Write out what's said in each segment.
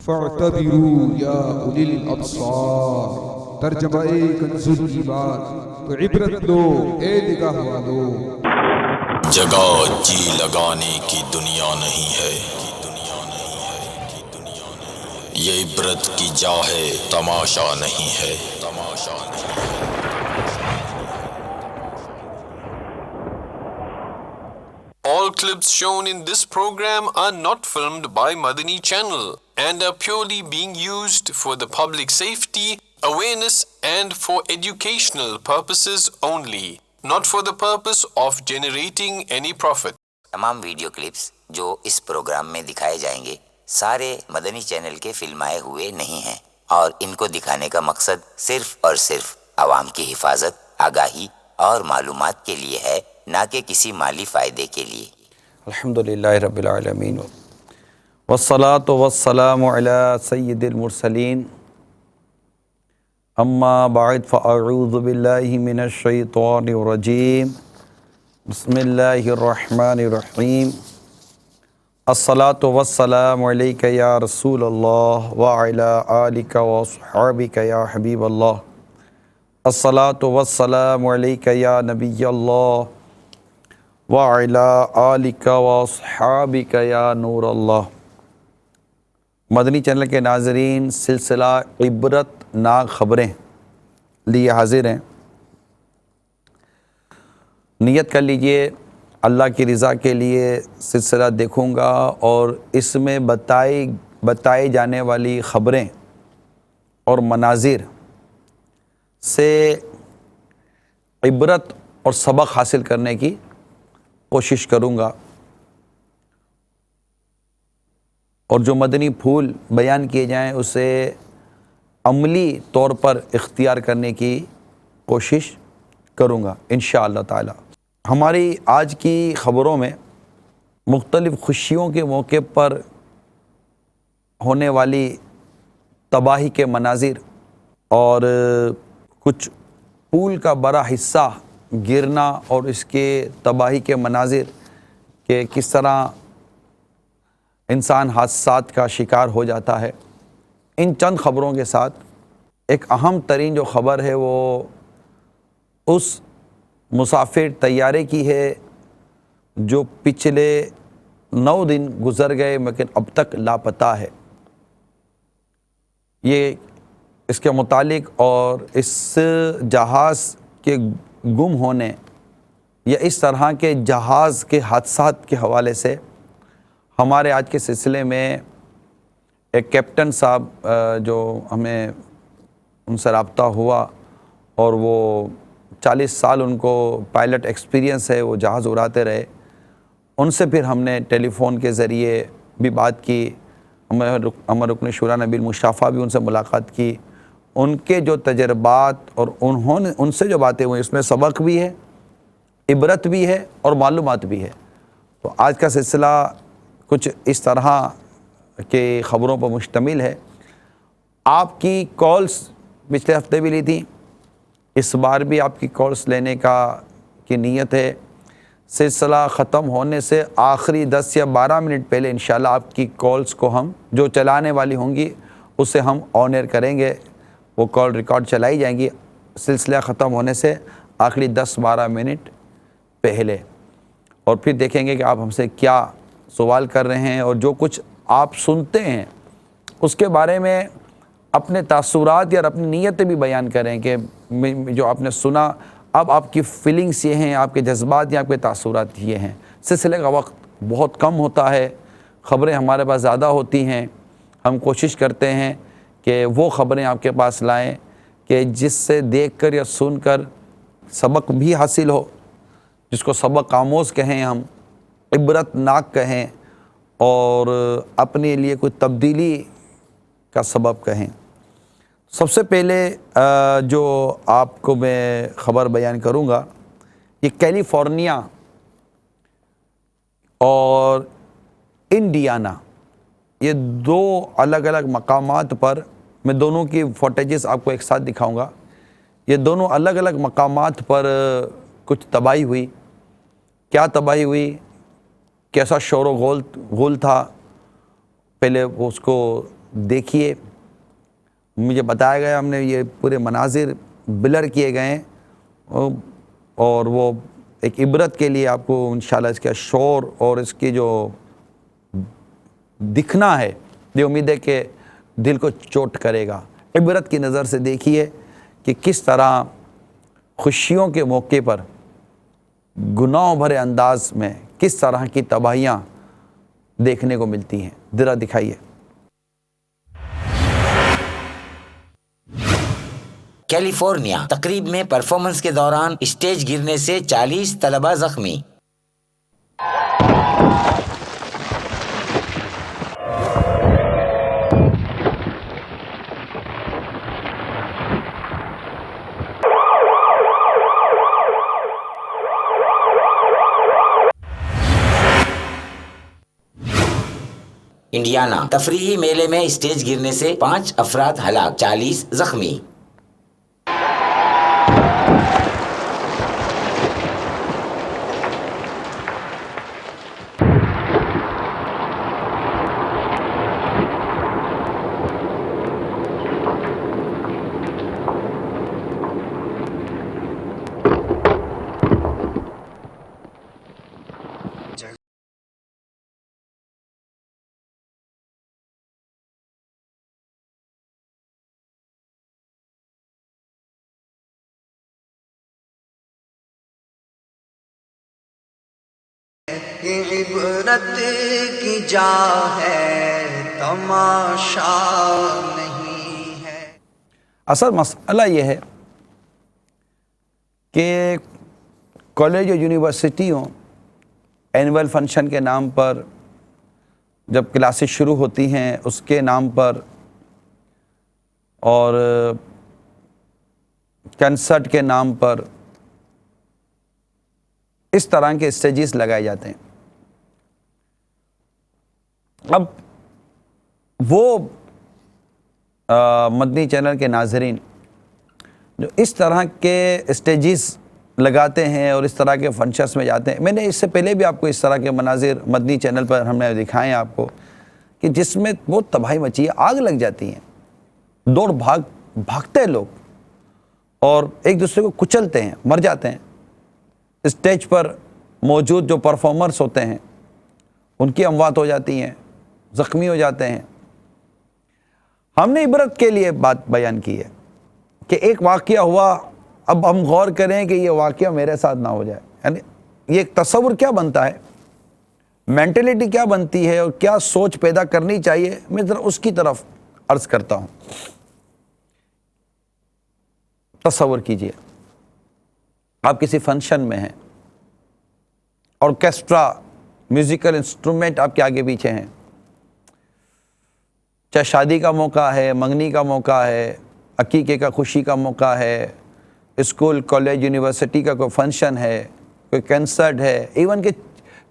فاعتبروا یا اولی الابصار. ترجمہ کنز الایمان. تو عبرت لو اے نگاہ والو. جگہ جی لگانے کی دنیا نہیں ہے، یہ عبرت کی جا ہے، تماشا نہیں ہے. All clips shown in this program are not filmed by Madani Channel and are purely being used for the public safety, awareness and for educational purposes only, not for the purpose of generating any profit. تمام video clips جو اس programme میں دکھائے جائیں گے سارے مدنی channel کے فلمائے ہوئے نہیں ہیں اور ان کو دکھانے کا مقصد صرف اور صرف عوام کی حفاظت، آگاہی اور معلومات کے لیے ہے، نہ کہ کسی مالی فائدے کے لیے. الحمدللہ رب العالمین والصلاة والسلام علی سید المرسلین. اما بعد فاعوذ باللہ من الشیطان الرجیم. بسم اللہ الرحمن الرحیم. الصلاة والسلام علیک یا رسول اللہ وعلی آلک واصحابک یا حبیب اللہ. الصلاة والسلام علیک یا نبی اللہ وعلی آلک واصحابک یا نور اللہ. مدنی چینل کے ناظرین، سلسلہ عبرت ناک خبریں لیے حاضر ہیں. نیت کر لیجئے اللہ کی رضا کے لیے سلسلہ دیکھوں گا اور اس میں بتائی جانے والی خبریں اور مناظر سے عبرت اور سبق حاصل کرنے کی کوشش کروں گا، اور جو مدنی پھول بیان کیے جائیں اسے عملی طور پر اختیار کرنے کی کوشش کروں گا انشاءاللہ تعالی. ہماری آج کی خبروں میں مختلف خوشیوں کے موقع پر ہونے والی تباہی کے مناظر اور کچھ پول کا بڑا حصہ گرنا اور اس کے تباہی کے مناظر کہ کس طرح انسان حادثات کا شکار ہو جاتا ہے. ان چند خبروں کے ساتھ ایک اہم ترین جو خبر ہے وہ اس مسافر طیارے کی ہے جو پچھلے 9 دن گزر گئے لیکن اب تک لاپتہ ہے. یہ اس کے متعلق اور اس جہاز کے گم ہونے یا اس طرح کے جہاز کے حادثات کے حوالے سے ہمارے آج کے سلسلے میں ایک کیپٹن صاحب جو ہمیں ان سے رابطہ ہوا اور وہ 40 سال ان کو پائلٹ ایکسپیرینس ہے، وہ جہاز اڑاتے رہے، ان سے پھر ہم نے ٹیلی فون کے ذریعے بھی بات کی. ہمارے رکن شورا نبیل مصطفیٰ بھی ان سے ملاقات کی. ان کے جو تجربات اور انہوں نے ان سے جو باتیں ہوئی اس میں سبق بھی ہے، عبرت بھی ہے اور معلومات بھی ہے. تو آج کا سلسلہ کچھ اس طرح کے خبروں پر مشتمل ہے. آپ کی کالز پچھلے ہفتے بھی لی تھی، اس بار بھی آپ کی کالز لینے کی نیت ہے. سلسلہ ختم ہونے سے آخری 10 یا 12 منٹ پہلے انشاءاللہ آپ کی کالز کو ہم جو چلانے والی ہوں گی اسے ہم آن ایئر کریں گے. وہ کال ریکارڈ چلائی جائیں گی سلسلہ ختم ہونے سے آخری 10-12 منٹ پہلے، اور پھر دیکھیں گے کہ آپ ہم سے کیا سوال کر رہے ہیں اور جو کچھ آپ سنتے ہیں اس کے بارے میں اپنے تاثرات یا اپنی نیتیں بھی بیان کریں کہ جو آپ نے سنا اب آپ کی فیلنگس یہ ہیں، آپ کے جذبات یا آپ کے تاثرات یہ ہیں. سلسلے کا وقت بہت کم ہوتا ہے، خبریں ہمارے پاس زیادہ ہوتی ہیں. ہم کوشش کرتے ہیں کہ وہ خبریں آپ کے پاس لائیں کہ جس سے دیکھ کر یا سن کر سبق بھی حاصل ہو، جس کو سبق آموز کہیں، ہم عبرت ناک کہیں، اور اپنے لیے کوئی تبدیلی کا سبب کہیں. سب سے پہلے جو آپ کو میں خبر بیان کروں گا یہ کیلیفورنیا اور انڈیانا، یہ 2 الگ الگ مقامات پر میں دونوں کی فوٹیجز آپ کو ایک ساتھ دکھاؤں گا. یہ دونوں الگ الگ مقامات پر کچھ تباہی ہوئی. کیا تباہی ہوئی، کیسا شور و غول تھا، پہلے اس کو دیکھیے. مجھے بتایا گیا, ہم نے یہ پورے مناظر بلر کیے گئے ہیں اور وہ ایک عبرت کے لیے آپ کو انشاءاللہ اس کا شور اور اس کی جو دکھنا ہے یہ امید ہے کہ دل کو چوٹ کرے گا. عبرت کی نظر سے دیکھیے کہ کس طرح خوشیوں کے موقع پر گناہ بھرے انداز میں کس طرح کی تباہیاں دیکھنے کو ملتی ہیں. ذرا دکھائیے. کیلیفورنیا تقریب میں پرفارمنس کے دوران اسٹیج گرنے سے 40 طلبہ زخمی. انڈیانا تفریحی میلے میں اسٹیج گرنے سے 5 افراد ہلاک، 40 زخمی. یہ عبرت کی جا ہے، تماشا نہیں ہے. اصل مسئلہ یہ ہے کہ کالج اور یونیورسٹیوں اینول فنکشن کے نام پر جب کلاسز شروع ہوتی ہیں اس کے نام پر اور کنسرٹ کے نام پر اس طرح کے اسٹیجز لگائے جاتے ہیں. اب وہ مدنی چینل کے ناظرین جو اس طرح کے اسٹیجز لگاتے ہیں اور اس طرح کے فنکشنز میں جاتے ہیں، میں نے اس سے پہلے بھی آپ کو اس طرح کے مناظر مدنی چینل پر ہم نے دکھائے ہیں آپ کو کہ جس میں بہت تباہی مچی ہے، آگ لگ جاتی ہیں، دوڑ بھاگتے ہیں لوگ اور ایک دوسرے کو کچلتے ہیں، مر جاتے ہیں. اسٹیج پر موجود جو پرفارمرز ہوتے ہیں ان کی اموات ہو جاتی ہیں، زخمی ہو جاتے ہیں. ہم نے عبرت کے لیے بات بیان کی ہے کہ ایک واقعہ ہوا، اب ہم غور کریں کہ یہ واقعہ میرے ساتھ نہ ہو جائے. یعنی یہ ایک تصور کیا بنتا ہے، مینٹلٹی کیا بنتی ہے اور کیا سوچ پیدا کرنی چاہیے، میں ذرا اس کی طرف عرض کرتا ہوں. تصور کیجئے آپ کسی فنکشن میں ہیں، آرکیسٹرا میوزیکل انسٹرومنٹ آپ کے آگے پیچھے ہیں، چاہے شادی کا موقع ہے، منگنی کا موقع ہے، عقیقے کا خوشی کا موقع ہے، اسکول کالج یونیورسٹی کا کوئی فنکشن ہے، کوئی کنسرٹ ہے، ایون کہ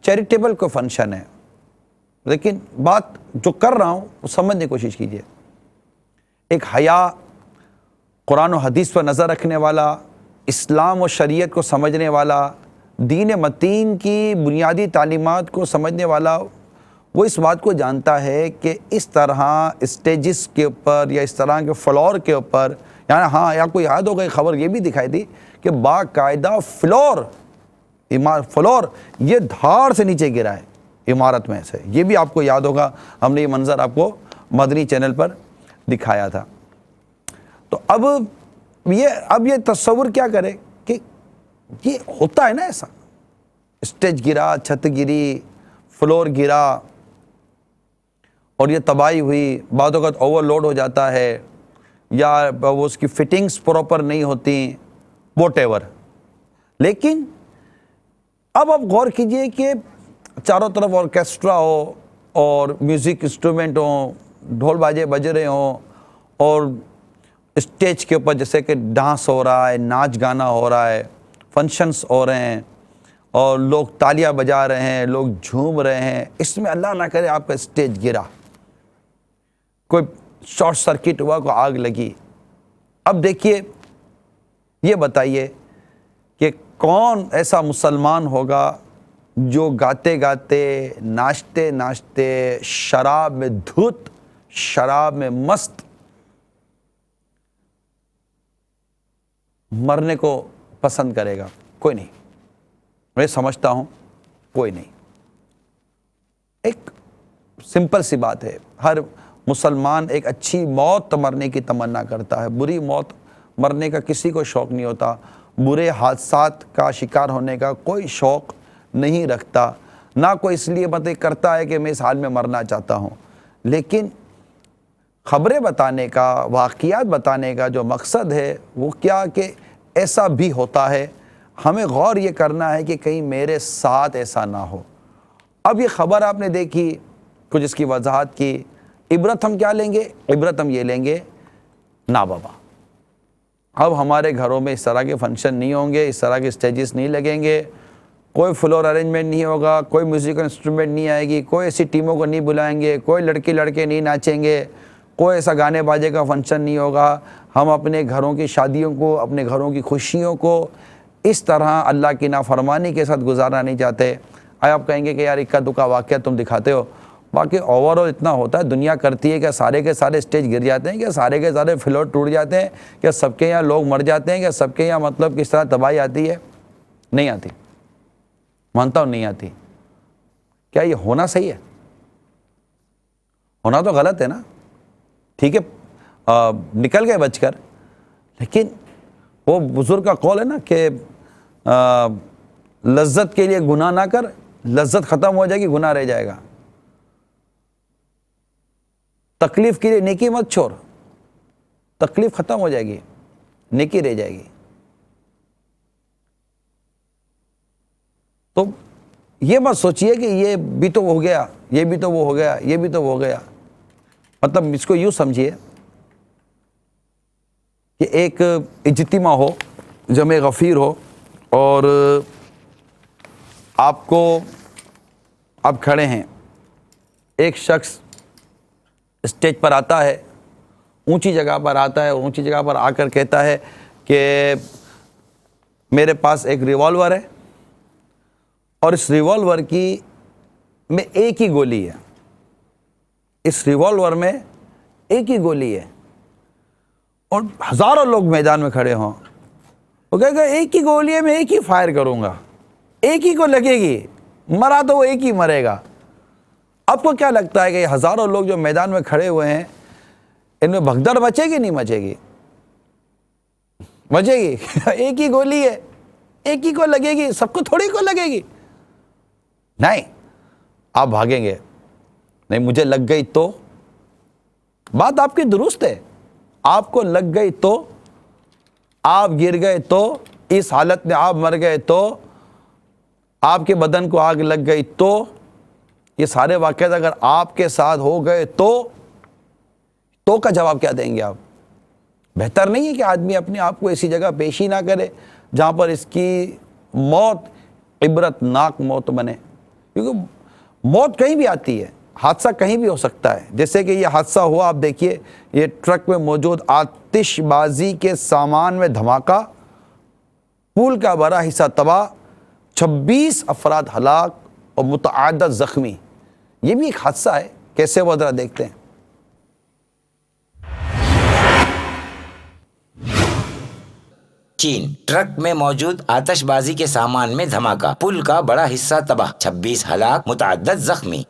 چیریٹیبل کوئی فنکشن ہے. لیکن بات جو کر رہا ہوں وہ سمجھنے کی کوشش کیجئے. ایک حیا، قرآن و حدیث پر نظر رکھنے والا، اسلام و شریعت کو سمجھنے والا، دین متین کی بنیادی تعلیمات کو سمجھنے والا، وہ اس بات کو جانتا ہے کہ اس طرح اسٹیجز کے اوپر یا اس طرح کے فلور کے اوپر، یعنی ہاں یا کوئی یاد ہو گئی خبر یہ بھی دکھائی دی کہ باقاعدہ فلور یہ دھاڑ سے نیچے گرا ہے عمارت میں سے. یہ بھی آپ کو یاد ہوگا، ہم نے یہ منظر آپ کو مدنی چینل پر دکھایا تھا. تو اب یہ تصور کیا کرے کہ یہ ہوتا ہے نا ایسا، اسٹیج گرا، چھت گری، فلور گرا اور یہ تباہی ہوئی. بعض اوقات اوور لوڈ ہو جاتا ہے یا وہ اس کی فٹنگز پراپر نہیں ہوتی، واٹ ایور. لیکن اب آپ غور کیجئے کہ چاروں طرف آرکیسٹرا ہو اور میوزک انسٹرومنٹ ہوں، ڈھول باجے بج رہے ہوں اور اسٹیج کے اوپر جیسے کہ ڈانس ہو رہا ہے، ناچ گانا ہو رہا ہے، فنکشنز ہو رہے ہیں اور لوگ تالیاں بجا رہے ہیں، لوگ جھوم رہے ہیں. اس میں اللہ نہ کرے آپ کا اسٹیج گرا، کوئی شارٹ سرکٹ ہوا، کوئی آگ لگی. اب دیکھیے، یہ بتائیے کہ کون ایسا مسلمان ہوگا جو گاتے گاتے، ناچتے ناچتے، شراب میں دھت شراب میں مست مرنے کو پسند کرے گا؟ کوئی نہیں، میں سمجھتا ہوں کوئی نہیں۔ ایک سمپل سی بات ہے، ہر مسلمان ایک اچھی موت مرنے کی تمنا کرتا ہے، بری موت مرنے کا کسی کو شوق نہیں ہوتا، برے حادثات کا شکار ہونے کا کوئی شوق نہیں رکھتا، نہ کوئی اس لیے مطلب کرتا ہے کہ میں اس حال میں مرنا چاہتا ہوں۔ لیکن خبریں بتانے کا، واقعات بتانے کا جو مقصد ہے وہ کیا کہ ایسا بھی ہوتا ہے، ہمیں غور یہ کرنا ہے کہ کہیں میرے ساتھ ایسا نہ ہو۔ اب یہ خبر آپ نے دیکھی، کچھ اس کی وضاحت کی، عبرت ہم کیا لیں گے؟ عبرت ہم یہ لیں گے، نا بابا اب ہمارے گھروں میں اس طرح کے فنکشن نہیں ہوں گے، اس طرح کے اسٹیجز نہیں لگیں گے، کوئی فلور ارینجمنٹ نہیں ہوگا، کوئی میوزیکل انسٹرومنٹ نہیں آئے گی، کوئی ایسی ٹیموں کو نہیں بلائیں گے، کوئی لڑکے نہیں ناچیں گے، کوئی ایسا گانے باجے کا فنکشن نہیں ہوگا۔ ہم اپنے گھروں کی شادیوں کو، اپنے گھروں کی خوشیوں کو اس طرح اللہ کی نافرمانی کے ساتھ گزارنا نہیں چاہتے۔ آپ کہیں گے کہ یار اکا دکا واقعہ تم دکھاتے ہو، باقی اوور آل اتنا ہوتا ہے، دنیا کرتی ہے، کیا سارے کے سارے اسٹیج گر جاتے ہیں؟ کیا سارے کے سارے فلور ٹوٹ جاتے ہیں؟ کیا سب کے یہاں لوگ مر جاتے ہیں؟ کیا سب کے یہاں مطلب کس طرح تباہی آتی ہے؟ نہیں آتی، مانتا ہوں نہیں آتی۔ کیا یہ ہونا صحیح ہے؟ ہونا تو غلط ہے نا، ٹھیک ہے نکل گئے بچ کر، لیکن وہ بزرگ کا قول ہے نا کہ لذت کے لیے گناہ نہ کر، لذت ختم ہو جائے گی، گناہ رہ جائے گا۔ تکلیف کے لیے نیکی مت چھوڑ، تکلیف ختم ہو جائے گی، نیکی رہ جائے گی۔ تو یہ مت سوچئے کہ یہ بھی تو ہو گیا، یہ بھی تو وہ ہو گیا، یہ بھی تو وہ ہو گیا۔ مطلب اس کو یوں سمجھیے کہ ایک اجتماع ہو، جمع غفیر ہو، اور آپ کھڑے ہیں، ایک شخص اسٹیج پر آتا ہے، اونچی جگہ پر آتا ہے، اونچی جگہ پر آ کر کہتا ہے کہ میرے پاس ایک ریوالور ہے، اور اس ریوالور کی میں ایک ہی گولی ہے، اس ریوالور میں ایک ہی گولی ہے، اور ہزاروں لوگ میدان میں کھڑے ہوں، وہ کہے گا ایک ہی گولی ہے، میں ایک ہی فائر کروں گا، ایک ہی کو لگے گی، مرا تو وہ ایک ہی مرے گا۔ آپ کو کیا لگتا ہے کہ یہ ہزاروں لوگ جو میدان میں کھڑے ہوئے ہیں، ان میں بھگدڑ مچے گی نہیں مچے گی؟ مچے گی ایک ہی گولی ہے، ایک ہی کو لگے گی، سب کو تھوڑی کو لگے گی؟ نہیں، آپ بھاگیں گے، نہیں مجھے لگ گئی تو؟ بات آپ کی درست ہے، آپ کو لگ گئی تو، آپ گر گئے تو، اس حالت میں آپ مر گئے تو، آپ کے بدن کو آگ لگ گئی تو، یہ سارے واقعات اگر آپ کے ساتھ ہو گئے تو کا جواب کیا دیں گے آپ؟ بہتر نہیں ہے کہ آدمی اپنے آپ کو ایسی جگہ پیشی نہ کرے جہاں پر اس کی موت عبرت ناک موت بنے؟ کیونکہ موت کہیں بھی آتی ہے، حادثہ کہیں بھی ہو سکتا ہے، جیسے کہ یہ حادثہ ہوا، آپ دیکھیے یہ ٹرک میں موجود آتش بازی کے سامان میں دھماکہ، پول کا بڑا حصہ تباہ، 26 افراد ہلاک اور متعدد زخمی۔ یہ بھی ایک حادثہ ہے، کیسے وہ ذرا دیکھتے ہیں۔ چین، ٹرک میں موجود آتش بازی کے سامان میں دھماکہ، پل کا بڑا حصہ تباہ، 26 ہلاک، متعدد زخمی۔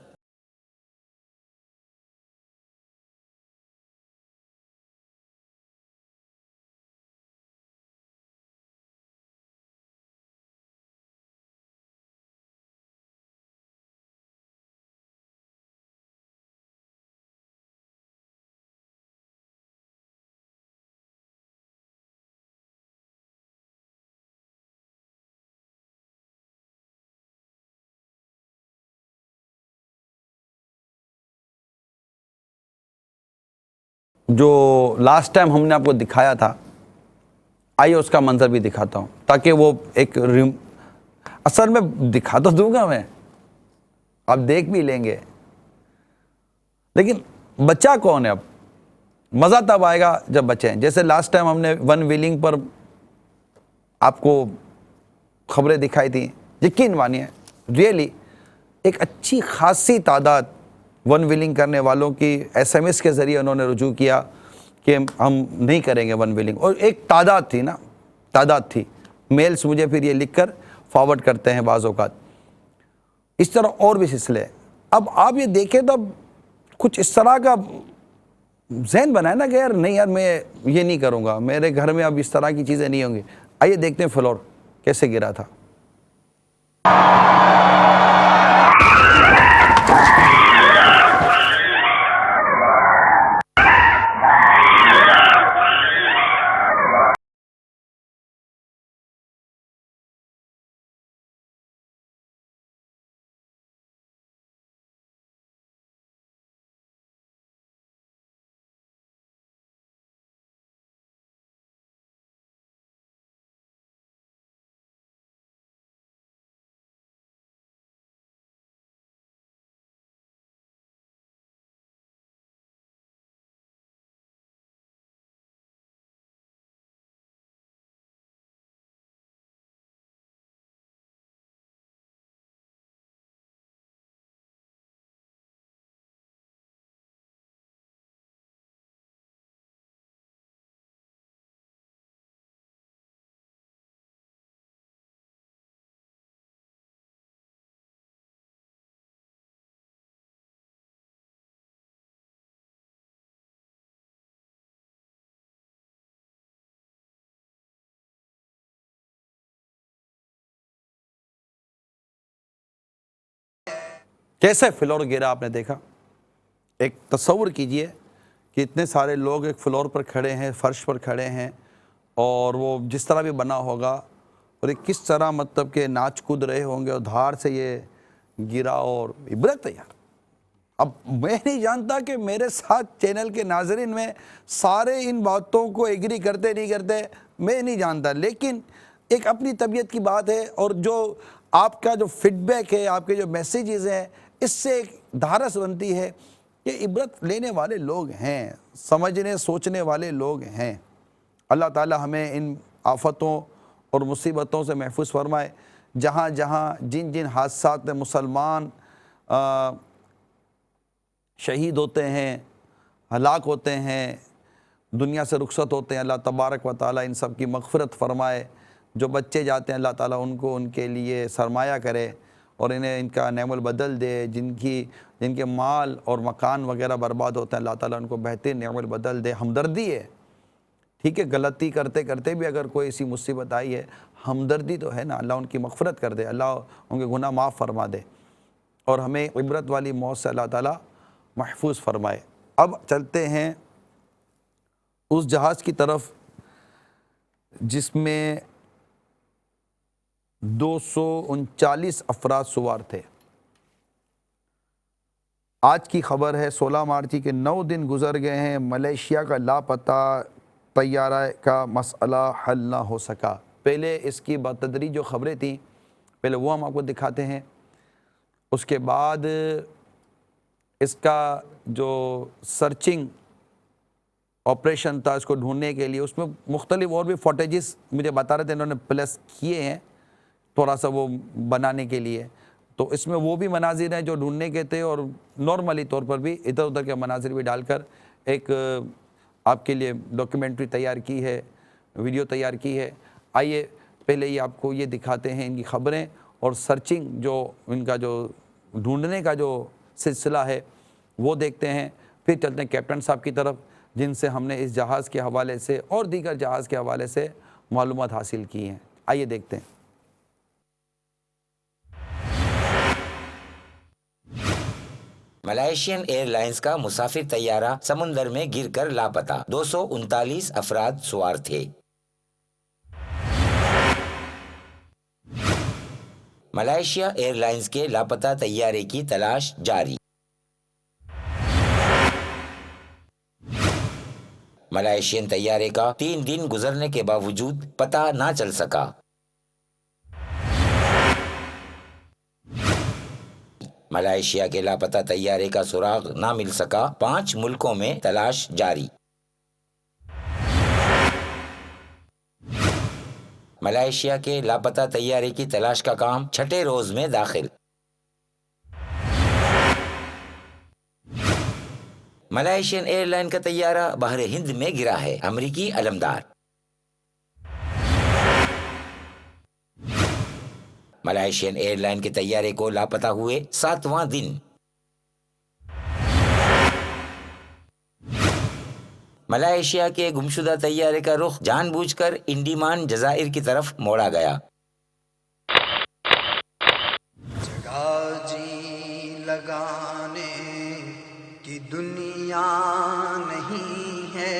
جو لاسٹ ٹائم ہم نے آپ کو دکھایا تھا، آئیے اس کا منظر بھی دکھاتا ہوں، تاکہ وہ ایک اصل میں دکھا تو دوں گا میں، آپ دیکھ بھی لیں گے، لیکن بچہ کون ہے؟ اب مزہ تب آئے گا جب بچے ہیں۔ جیسے لاسٹ ٹائم ہم نے ون ویلنگ پر آپ کو خبریں دکھائی تھیں، یقین مانیے ریئلی ایک اچھی خاصی تعداد ون ویلنگ کرنے والوں کی SMS کے ذریعے انہوں نے رجوع کیا کہ ہم نہیں کریں گے ون ویلنگ، اور ایک تعداد تھی، میلز مجھے پھر یہ لکھ کر فارورڈ کرتے ہیں بعض اوقات، اس طرح اور بھی سلسلے۔ اب آپ یہ دیکھیں تو اب کچھ اس طرح کا ذہن بنائے نا کہ یار نہیں یار میں یہ نہیں کروں گا، میرے گھر میں اب اس طرح کی چیزیں نہیں ہوں گی۔ آئیے دیکھتے ہیں فلور کیسے گرا تھا۔ کیسے فلور گرا آپ نے دیکھا؟ ایک تصور کیجئے کہ اتنے سارے لوگ ایک فلور پر کھڑے ہیں، فرش پر کھڑے ہیں، اور وہ جس طرح بھی بنا ہوگا اور ایک کس طرح مطلب کہ ناچ کود رہے ہوں گے، اور دھار سے یہ گرا، اور عبرت ہے یار۔ اب میں نہیں جانتا کہ میرے ساتھ چینل کے ناظرین میں سارے ان باتوں کو ایگری کرتے نہیں کرتے، میں نہیں جانتا، لیکن ایک اپنی طبیعت کی بات ہے، اور جو آپ کا جو فیڈ بیک ہے، آپ کے جو میسیجز ہیں، اس سے ایک دھارس بنتی ہے کہ عبرت لینے والے لوگ ہیں، سمجھنے سوچنے والے لوگ ہیں۔ اللہ تعالی ہمیں ان آفتوں اور مصیبتوں سے محفوظ فرمائے۔ جہاں جہاں جن جن حادثات میں مسلمان شہید ہوتے ہیں، ہلاک ہوتے ہیں، دنیا سے رخصت ہوتے ہیں، اللہ تبارک و تعالی ان سب کی مغفرت فرمائے۔ جو بچے جاتے ہیں اللہ تعالیٰ ان کو ان کے لیے سرمایہ کرے اور انہیں ان کا نعم البدل دے۔ جن کے مال اور مکان وغیرہ برباد ہوتے ہیں اللہ تعالیٰ ان کو بہترین نعم البدل دے۔ ہمدردی ہے، ٹھیک ہے، غلطی کرتے کرتے بھی اگر کوئی ایسی مصیبت آئی ہے، ہمدردی تو ہے نا، اللہ ان کی مغفرت کر دے، اللہ ان کے گناہ معاف فرما دے، اور ہمیں عبرت والی موت سے اللہ تعالیٰ محفوظ فرمائے۔ اب چلتے ہیں اس جہاز کی طرف جس میں 239 افراد سوار تھے۔ آج کی خبر ہے 16 مارچ کے 9 دن گزر گئے ہیں، ملیشیا کا لاپتہ طیارہ کا مسئلہ حل نہ ہو سکا۔ پہلے اس کی بتدریج جو خبریں تھیں پہلے وہ ہم آپ کو دکھاتے ہیں، اس کے بعد اس کا جو سرچنگ آپریشن تھا اس کو ڈھونڈنے کے لیے، اس میں مختلف اور بھی فوٹیجز مجھے بتا رہے تھے انہوں نے پلس کیے ہیں تھوڑا سا وہ بنانے کے لیے، تو اس میں وہ بھی مناظر ہیں جو ڈھونڈنے کے تھے، اور نارملی طور پر بھی ادھر ادھر کے مناظر بھی ڈال کر ایک آپ کے لیے ڈاکیومنٹری تیار کی ہے، ویڈیو تیار کی ہے۔ آئیے پہلے یہ آپ کو یہ دکھاتے ہیں ان کی خبریں اور سرچنگ جو ان کا جو ڈھونڈنے کا جو سلسلہ ہے وہ دیکھتے ہیں، پھر چلتے ہیں کیپٹن صاحب کی طرف جن سے ہم نے اس جہاز کے حوالے سے اور دیگر جہاز کے حوالے سے معلومات حاصل کی ہیں۔ آئیے دیکھتے ہیں۔ ملائیشین ایئر لائنز کا مسافر طیارہ سمندر میں گر کر لاپتہ، 239 افراد سوار تھے۔ ملائیشیا ایئر لائنز کے لاپتہ طیارے کی تلاش جاری۔ ملائیشین طیارے کا 3 دن گزرنے کے باوجود پتہ نہ چل سکا۔ ملائیشیا کے لاپتہ طیارے کا سراغ نہ مل سکا، 5 ملکوں میں تلاش جاری۔ ملائیشیا کے لاپتہ طیارے کی تلاش کا کام 6 روز میں داخل۔ ملائیشین ایئر لائن کا طیارہ بحر ہند میں گرا ہے، امریکی علمدار۔ ملائیشین ایئر لائن کے طیارے کو لاپتہ ہوئے 7واں دن۔ ملائیشیا کے گمشدہ طیارے کا رخ جان بوجھ کر انڈیمان جزائر کی طرف موڑا گیا۔ جگہ جی لگانے کی دنیا نہیں ہے،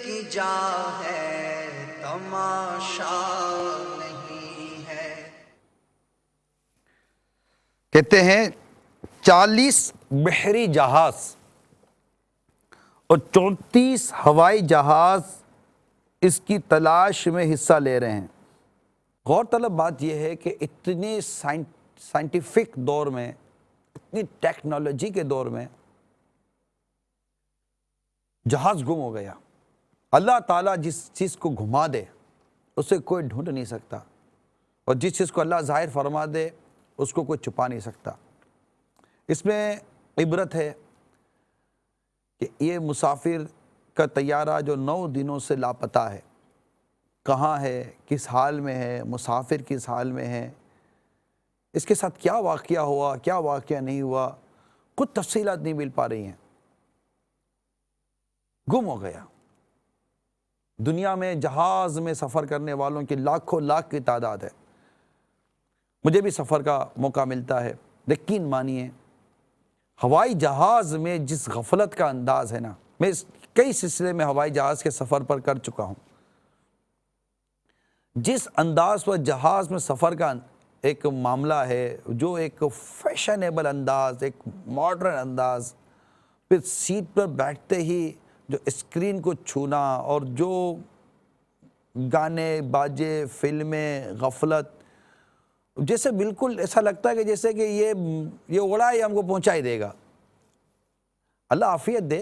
کی جا ہے تماشا نہیں ہے۔ کہتے ہیں 40 بحری جہاز اور 34 ہوائی جہاز اس کی تلاش میں حصہ لے رہے ہیں۔ غور طلب بات یہ ہے کہ اتنے سائنٹیفک دور میں، اتنی ٹیکنالوجی کے دور میں جہاز گم ہو گیا۔ اللہ تعالیٰ جس چیز کو گھما دے اسے کوئی ڈھونڈ نہیں سکتا، اور جس چیز کو اللہ ظاہر فرما دے اس کو کوئی چھپا نہیں سکتا۔ اس میں عبرت ہے کہ یہ مسافر کا طیارہ جو 9 دنوں سے لاپتہ ہے، کہاں ہے، کس حال میں ہے، مسافر کس حال میں ہے، اس کے ساتھ کیا واقعہ ہوا، کیا واقعہ نہیں ہوا، کچھ تفصیلات نہیں مل پا رہی ہیں۔ گم ہو گیا۔ دنیا میں جہاز میں سفر کرنے والوں کی لاکھوں لاکھ کی تعداد ہے، مجھے بھی سفر کا موقع ملتا ہے، یقین مانیے ہوائی جہاز میں جس غفلت کا انداز ہے نا، میں کئی سلسلے میں ہوائی جہاز کے سفر پر کر چکا ہوں، جس انداز پر جہاز میں سفر کا ایک معاملہ ہے، جو ایک فیشنیبل انداز، ایک ماڈرن انداز، پھر سیٹ پر بیٹھتے ہی جو اسکرین کو چھونا، اور جو گانے باجے، فلمیں، غفلت، جیسے بالکل ایسا لگتا ہے کہ جیسے کہ یہ اڑا ہی ہم کو پہنچا ہی دے گا۔ اللہ عافیت دے،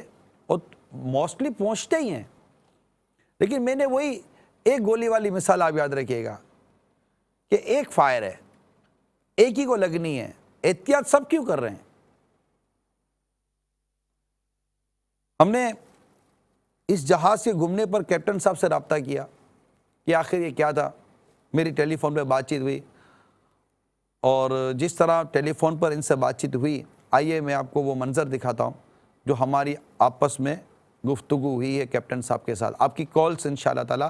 اور موسٹلی پہنچتے ہی ہیں، لیکن میں نے وہی ایک گولی والی مثال آپ یاد رکھیے گا کہ ایک فائر ہے، ایک ہی کو لگنی ہے، احتیاط سب کیوں کر رہے ہیں؟ ہم نے اس جہاز کے گمنے پر کیپٹن صاحب سے رابطہ کیا کہ آخر یہ کیا تھا۔ میری ٹیلی فون پہ بات چیت ہوئی، اور جس طرح ٹیلی فون پر ان سے بات چیت ہوئی، آئیے میں آپ کو وہ منظر دکھاتا ہوں جو ہماری آپس میں گفتگو ہوئی ہے کیپٹن صاحب کے ساتھ۔ آپ کی کالز انشاءاللہ تعالی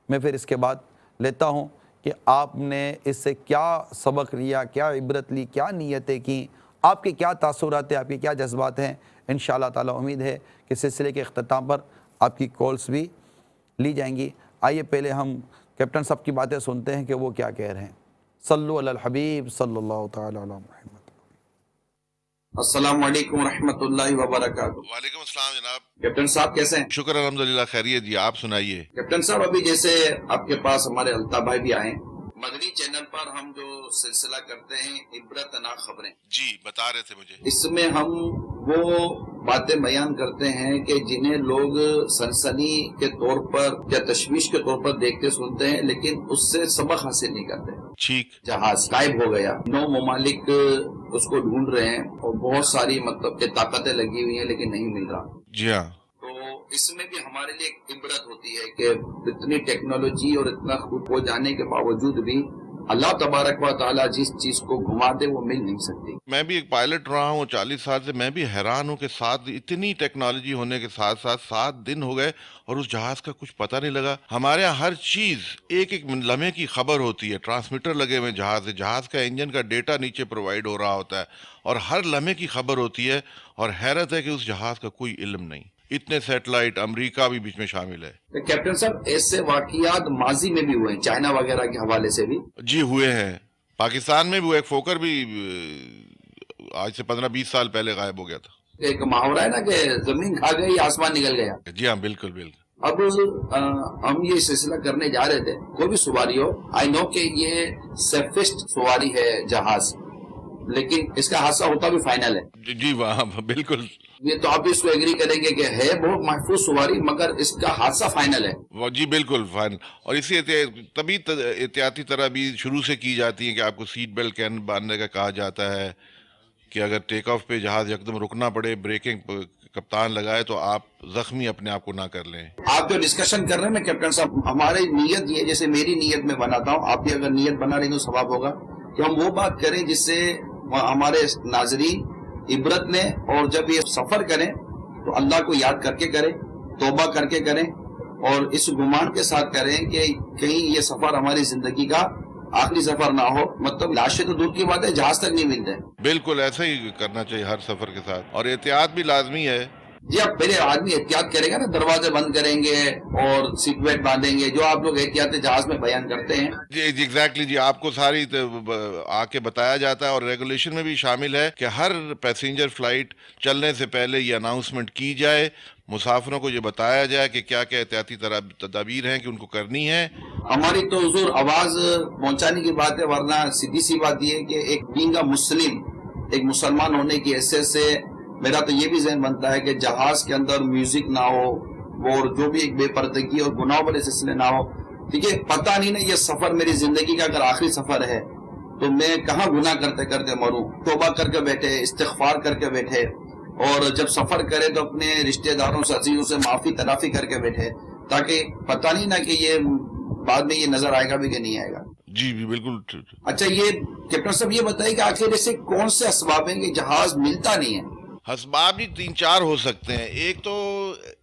میں پھر اس کے بعد لیتا ہوں کہ آپ نے اس سے کیا سبق لیا، کیا عبرت لی، کیا نیتیں کی، آپ کے کیا تاثرات ہیں، آپ کے کیا جذبات ہیں۔ انشاءاللہ تعالی امید ہے کہ سلسلے کے اختتام پر آپ کی کالز بھی لی جائیں گی۔ آئیے پہلے ہم کیپٹن صاحب کی باتیں سنتے ہیں کہ وہ کیا کہہ رہے ہیں۔ صلو علی الحبیب صلی اللہ تعالی علی محمد۔ السلام علیکم ورحمۃ اللہ وبرکاتہ۔ وعلیکم السلام جناب۔ کیپٹن صاحب کیسے ہیں؟ شکر الحمدللہ، خیریت جی، آپ سنائیے۔ کیپٹن صاحب ابھی جیسے آپ کے پاس ہمارے الطاف بھائی بھی آئے، مدنی چینل پر ہم جو سلسلہ کرتے ہیں عبرت ناک خبریں، جی بتا رہے تھے مجھے، اس میں ہم وہ باتیں بیان کرتے ہیں کہ جنہیں لوگ سنسنی کے طور پر یا تشویش کے طور پر دیکھتے سنتے ہیں، لیکن اس سے سبق حاصل نہیں کرتے۔ ٹھیک، جہاز غائب ہو گیا، 9 ممالک اس کو ڈھونڈ رہے ہیں، اور بہت ساری مطلب کہ طاقتیں لگی ہوئی ہیں لیکن نہیں مل رہا۔ جی ہاں، تو اس میں بھی ہمارے لیے ایک عبرت ہوتی ہے کہ اتنی ٹیکنالوجی اور اتنا خود ہو جانے کے باوجود بھی اللہ تبارک و تعالیٰ جس چیز کو گھما دے وہ مل نہیں سکتی۔ میں بھی ایک پائلٹ رہا ہوں 40 سال سے، میں بھی حیران ہوں کہ ساتھ اتنی ٹیکنالوجی ہونے کے ساتھ ساتھ 7 دن ہو گئے اور اس جہاز کا کچھ پتہ نہیں لگا۔ ہمارے یہاں ہر چیز ایک ایک لمحے کی خبر ہوتی ہے، ٹرانسمیٹر لگے ہوئے جہاز کا انجن کا ڈیٹا نیچے پرووائڈ ہو رہا ہوتا ہے، اور ہر لمحے کی خبر ہوتی ہے، اور حیرت ہے کہ اس جہاز کا کوئی علم نہیں۔ اتنے سیٹلائٹ، امریکہ بھی بیچ میں شامل ہے۔ کیپٹن صاحب ایسے واقعات ماضی میں بھی ہوئے ہیں، چائنا وغیرہ کے حوالے سے بھی؟ جی ہوئے ہیں، پاکستان میں بھی ایک فوکر بھی آج سے 15-20 سال پہلے غائب ہو گیا تھا. ایک محاورہ ہے نا کہ زمین کھا گئی آسمان نکل گیا. جی ہاں بالکل بالکل. اب ہم یہ سلسلہ کرنے جا رہے تھے. کوئی بھی سواری ہو, آئی نو کہ یہ سیفسٹ سواری ہے جہاز, لیکن اس کا حادثہ ہوتا بھی فائنل ہے. جی وہاں بالکل. یہ تو آپ اس کو ایگری کریں گے کہ ہے بہت محفوظ سواری, مگر اس کا حادثہ فائنل ہے. جی بالکل فائنل. اور اسی تبھی احتیاطی تدابیر شروع سے کی جاتی ہیں کہ آپ کو سیٹ بیلٹ باندھنے کا کہا جاتا ہے کہ اگر ٹیک آف پہ جہاز یکدم رکنا پڑے, بریکنگ کپتان لگائے تو آپ زخمی اپنے آپ کو نہ کر لیں. آپ جو ڈسکشن کر رہے ہیں نا کیپٹن صاحب, ہماری نیت یہ, جیسے میری نیت میں بناتا ہوں, آپ بھی اگر نیت بنا رہی تو ثواب ہوگا کہ ہم وہ بات کریں جس سے ہمارے ناظرین عبرت لیں, اور جب یہ سفر کریں تو اللہ کو یاد کر کے کریں, توبہ کر کے کریں, اور اس گمان کے ساتھ کریں کہ کہیں یہ سفر ہماری زندگی کا آخری سفر نہ ہو. مطلب لاشیں تو دور کی بات ہے, جہاز تک نہیں ملتے. بالکل ایسا ہی کرنا چاہیے ہر سفر کے ساتھ, اور احتیاط بھی لازمی ہے. جی اب پہلے آدمی احتیاط کرے گا نا, دروازے بند کریں گے اور سیٹ بیلٹ باندھیں گے, جو آپ لوگ احتیاط جہاز میں بیان کرتے ہیں. جی ایگزیکٹلی جی, آپ کو ساری آ کے بتایا جاتا ہے, اور ریگولیشن میں بھی شامل ہے کہ ہر پیسنجر فلائٹ چلنے سے پہلے یہ اناؤنسمنٹ کی جائے, مسافروں کو یہ بتایا جائے کہ کیا کیا احتیاطی تدابیر ہیں کہ ان کو کرنی ہے. ہماری تو حضور آواز پہنچانے کی بات ہے, ورنہ سیدھی سی بات یہ ہے کہ ایک بینگ مسلم, ایک مسلمان ہونے کی حیثیت سے میرا تو یہ بھی ذہن بنتا ہے کہ جہاز کے اندر میوزک نہ ہو, اور جو بھی ایک بے پردگی اور گناہوں والے سلسلے نہ ہو. ٹھیک ہے, پتہ نہیں نا یہ سفر میری زندگی کا اگر آخری سفر ہے تو میں کہاں گناہ کرتے کرتے مروں. توبہ کر کے بیٹھے, استغفار کر کے بیٹھے, اور جب سفر کرے تو اپنے رشتہ داروں سے, عزیزوں سے معافی تلافی کر کے بیٹھے, تاکہ پتہ نہیں نا کہ یہ بعد میں یہ نظر آئے گا بھی کہ نہیں آئے گا. جی بالکل. اچھا یہ کیپٹن صاحب یہ بتائیے کہ آخر ایسے کون سے اسباب ہیں کہ جہاز ملتا نہیں ہے؟ اسباب بھی 3-4 ہو سکتے ہیں. ایک تو